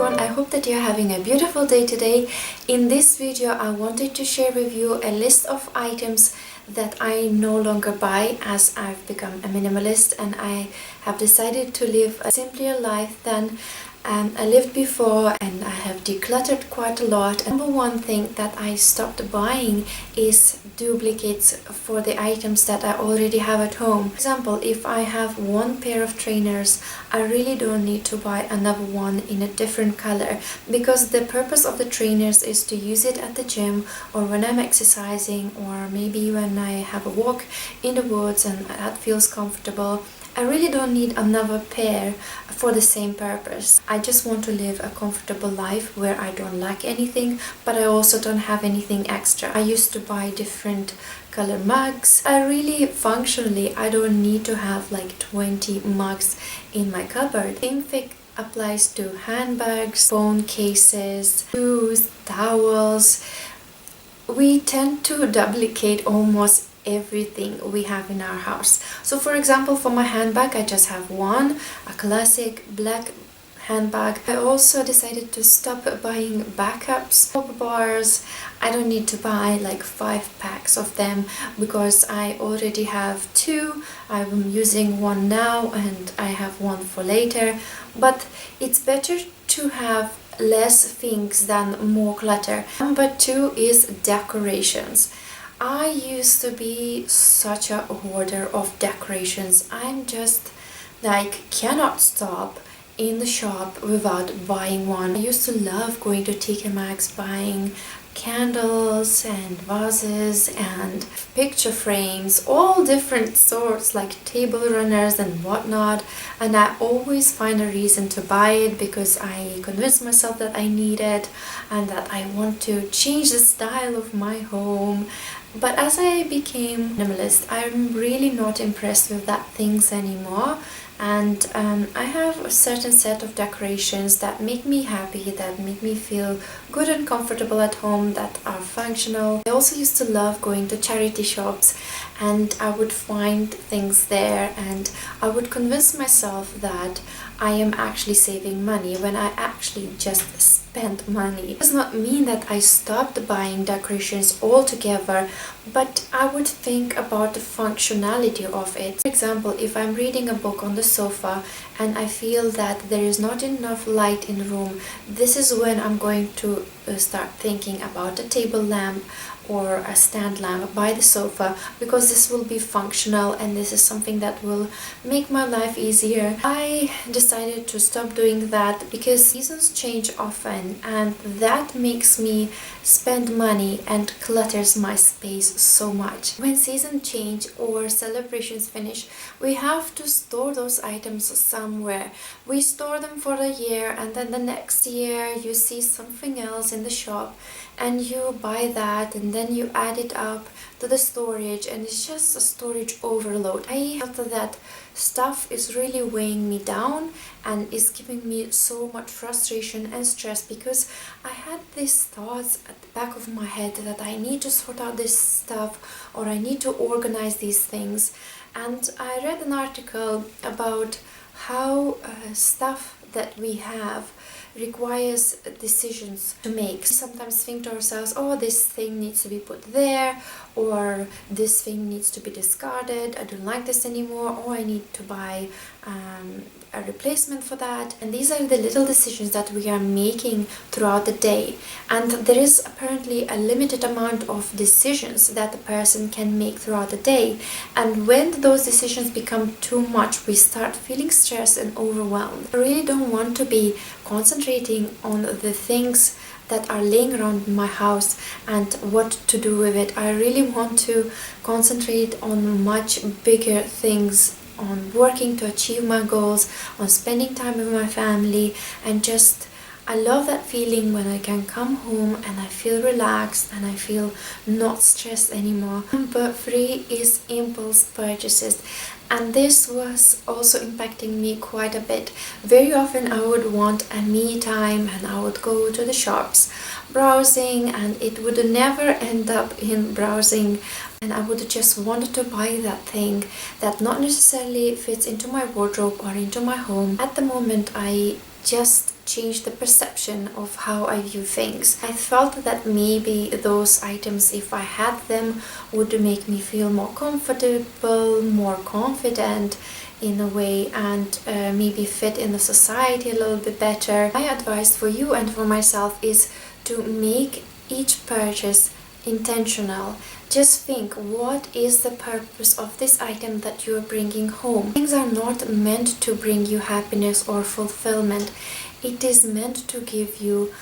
everyone, I hope that you're having a beautiful day today. In this video, I wanted to share with you a list of items that I no longer buy as I've become a minimalist and I have decided to live a simpler life than I lived before, and I have decluttered quite a lot. Number one thing that I stopped buying is duplicates for the items that I already have at home. For example, if I have one pair of trainers, I really don't need to buy another one in a different color, because the purpose of the trainers is to use it at the gym or when I'm exercising, or maybe when I have a walk in the woods and that feels comfortable. I really don't need another pair for the same purpose. I just want to live a comfortable life where I don't lack anything, but I also don't have anything extra. I used to buy different color mugs. Functionally, I don't need to have like 20 mugs in my cupboard. Same thing applies to handbags, phone cases, shoes, towels. We tend to duplicate almost everything we have in our house. So for example, for my handbag, I just have one, a classic black handbag. I also decided to stop buying backups, top bars. I don't need to buy like 5 packs of them because I already have 2. I'm using one now and I have one for later, but it's better to have less things than more clutter. Number 2 is decorations. I used to be such a hoarder of decorations. I'm just like cannot stop in the shop without buying one. I used to love going to TK Maxx, buying candles and vases and picture frames, all different sorts, like table runners and whatnot, and I always find a reason to buy it because I convinced myself that I need it and that I want to change the style of my home. But as I became minimalist, I'm really not impressed with that things anymore, and I have a certain set of decorations that make me happy, that make me feel good and comfortable at home, that are functional. I also used to love going to charity shops, and I would find things there and I would convince myself that I am actually saving money when I actually just spent money. It does not mean that I stopped buying decorations altogether, but I would think about the functionality of it. For example, if I'm reading a book on the sofa and I feel that there is not enough light in the room, this is when I'm going to start thinking about a table lamp or a stand lamp by the sofa, because this will be functional and this is something that will make my life easier. I decided to stop doing that because seasons change often and that makes me spend money and clutters my space so much. When seasons change or celebrations finish, we have to store those items somewhere. We store them for a year and then the next year you see something else in the shop and you buy that and then you add it up to the storage and it's just a storage overload. I felt that stuff is really weighing me down and is giving me so much frustration and stress, because I had these thoughts at the back of my head that I need to sort out this stuff or I need to organize these things. And I read an article about how stuff that we have requires decisions to make. We sometimes think to ourselves, oh, this thing needs to be put there, or this thing needs to be discarded, I don't like this anymore, or I need to buy a replacement for that. And these are the little decisions that we are making throughout the day, and there is apparently a limited amount of decisions that a person can make throughout the day, and when those decisions become too much, we start feeling stressed and overwhelmed. I really don't want to be concentrating on the things that are laying around my house and what to do with it. I really want to concentrate on much bigger things, on working to achieve my goals, on spending time with my family, and just I love that feeling when I can come home and I feel relaxed and I feel not stressed anymore. Number 3 is impulse purchases. And this was also impacting me quite a bit. Very often I would want a me time and I would go to the shops browsing, and it would never end up in browsing, and I would just want to buy that thing that not necessarily fits into my wardrobe or into my home. At the moment I just change the perception of how I view things. I felt that maybe those items, if I had them, would make me feel more comfortable, more confident in a way, and maybe fit in the society a little bit better. My advice for you and for myself is to make each purchase intentional. Just think, what is the purpose of this item that you are bringing home? Things are not meant to bring you happiness or fulfillment. It is meant to give you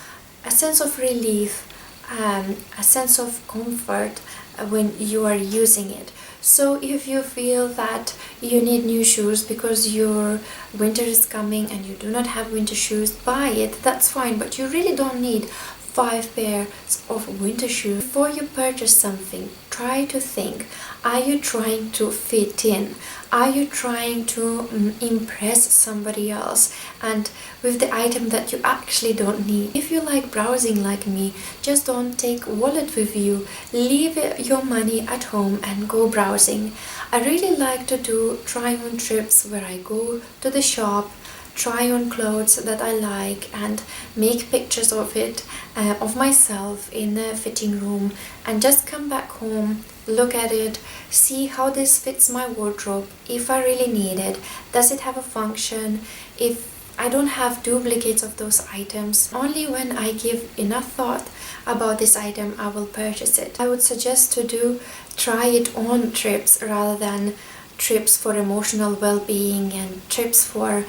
a sense of relief, a sense of comfort when you are using it. So if you feel that you need new shoes because your winter is coming and you do not have winter shoes, buy it, that's fine, but you really don't need 5 pairs of winter shoes. Before you purchase something, try to think, are you trying to fit in? Are you trying to impress somebody else and with the item that you actually don't need? If you like browsing like me, just don't take wallet with you. Leave your money at home and go browsing. I really like to do try-on trips where I go to the shop, try on clothes that I like and make pictures of it, of myself in the fitting room, and just come back home, look at it, see how this fits my wardrobe, if I really need it, does it have a function, if I don't have duplicates of those items. Only when I give enough thought about this item I will purchase it. I would suggest to try it on trips rather than trips for emotional well-being and trips for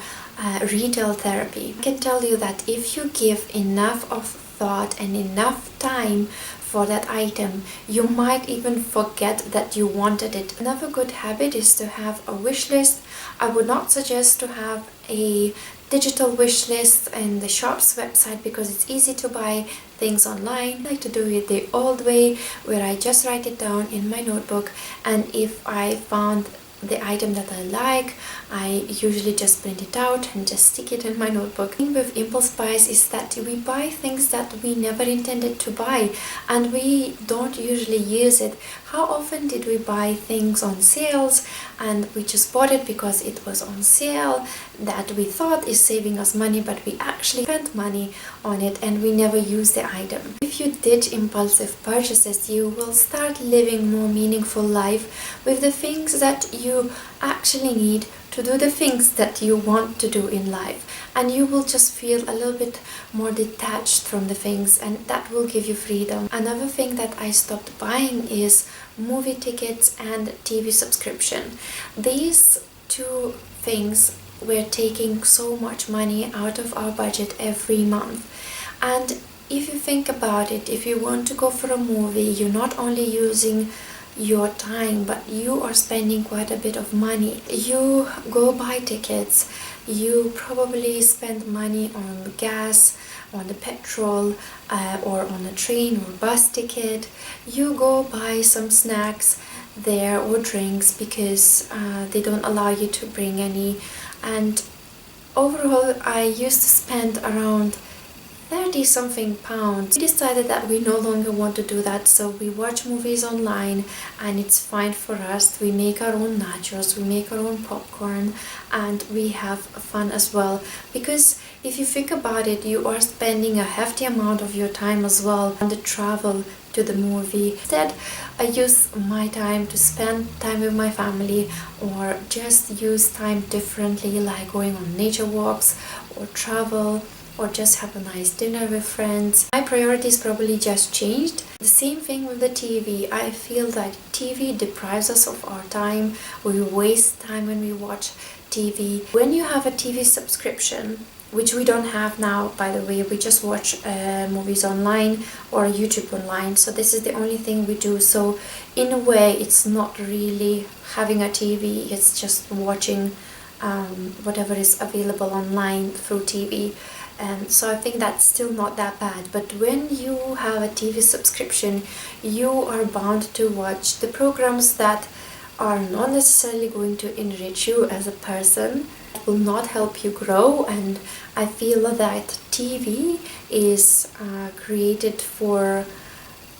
retail therapy. I can tell you that if you give enough of thought and enough time for that item, you might even forget that you wanted it. Another good habit is to have a wish list. I would not suggest to have a digital wish list in the shop's website because it's easy to buy things online. I like to do it the old way, where I just write it down in my notebook, and if I found the item that I like, I usually just print it out and just stick it in my notebook. The thing with impulse buys is that we buy things that we never intended to buy and we don't usually use it. How often did we buy things on sales and we just bought it because it was on sale, that we thought is saving us money, but we actually spent money on it and we never used the item. If you did impulsive purchases, you will start living more meaningful life with the things that you actually need to do the things that you want to do in life, and you will just feel a little bit more detached from the things, and that will give you freedom. Another thing that I stopped buying is movie tickets and TV subscription. These two things were taking so much money out of our budget every month, and if you think about it, if you want to go for a movie, you're not only using your time, but you are spending quite a bit of money. You go buy tickets, you probably spend money on gas, on the petrol, or on a train or bus ticket. You go buy some snacks there or drinks because they don't allow you to bring any, and overall I used to spend around 30 something pounds. We decided that we no longer want to do that, so we watch movies online and it's fine for us. We make our own nachos, we make our own popcorn, and we have fun as well, because if you think about it, you are spending a hefty amount of your time as well on the travel to the movie. Instead, I use my time to spend time with my family, or just use time differently, like going on nature walks or travel, or just have a nice dinner with friends. My priorities probably just changed. The same thing with the TV. I feel that TV deprives us of our time. We waste time when we watch TV. When you have a TV subscription, which we don't have now, by the way, we just watch movies online or YouTube online, so this is the only thing we do. So in a way, it's not really having a TV, it's just watching whatever is available online through TV. So I think that's still not that bad. But when you have a TV subscription, you are bound to watch the programs that are not necessarily going to enrich you as a person, will not help you grow. And I feel that TV is created for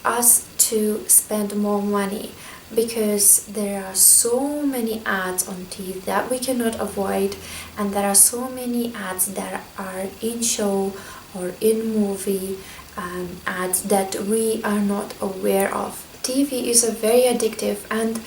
us to spend more money. because there are so many ads on TV that we cannot avoid, and there are so many ads that are in show or in movie, ads that we are not aware of. TV is a very addictive, and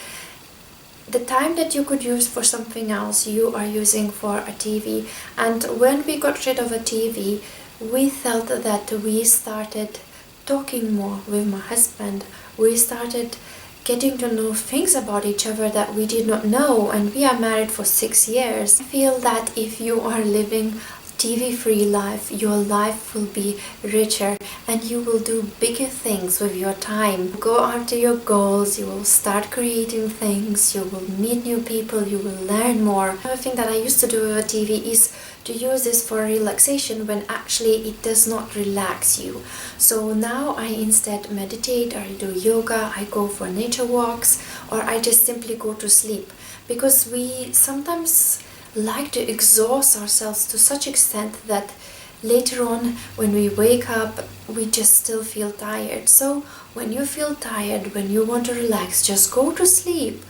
the time that you could use for something else, you are using for a TV. And when we got rid of a TV, we felt that we started talking more with my husband. We started getting to know things about each other that we did not know, and we are married for 6 years. I feel that if you are living TV-free life, your life will be richer and you will do bigger things with your time. Go after your goals, you will start creating things, you will meet new people, you will learn more. Another thing that I used to do with TV is to use this for relaxation when actually it does not relax you. So now I instead meditate, or I do yoga, I go for nature walks, or I just simply go to sleep, because we sometimes like to exhaust ourselves to such extent that later on when we wake up we just still feel tired. So when you feel tired, when you want to relax, just go to sleep.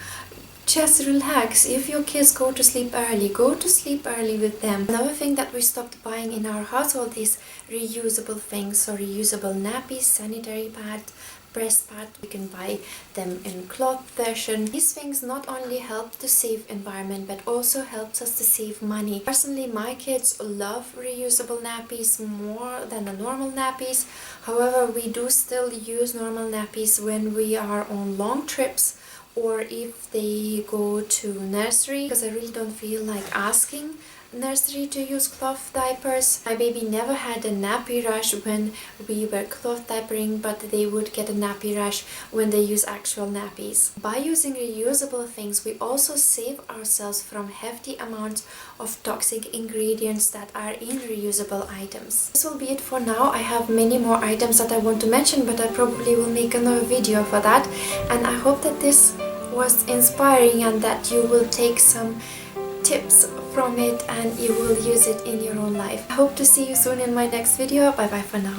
Just relax. If your kids go to sleep early with them. Another thing that we stopped buying in our household is reusable things. So reusable nappies, sanitary pad, breast pad. You can buy them in cloth version. These things not only help to save environment but also helps us to save money. Personally, my kids love reusable nappies more than the normal nappies. However, we do still use normal nappies when we are on long trips, or if they go to nursery, because I really don't feel like asking nursery to use cloth diapers. My baby never had a nappy rash when we were cloth diapering, but they would get a nappy rash when they use actual nappies. By using reusable things, we also save ourselves from hefty amounts of toxic ingredients that are in reusable items. This will be it for now. I have many more items that I want to mention, but I probably will make another video for that. And I hope that this was inspiring and that you will take some tips from it and you will use it in your own life. I hope to see you soon in my next video. Bye bye for now.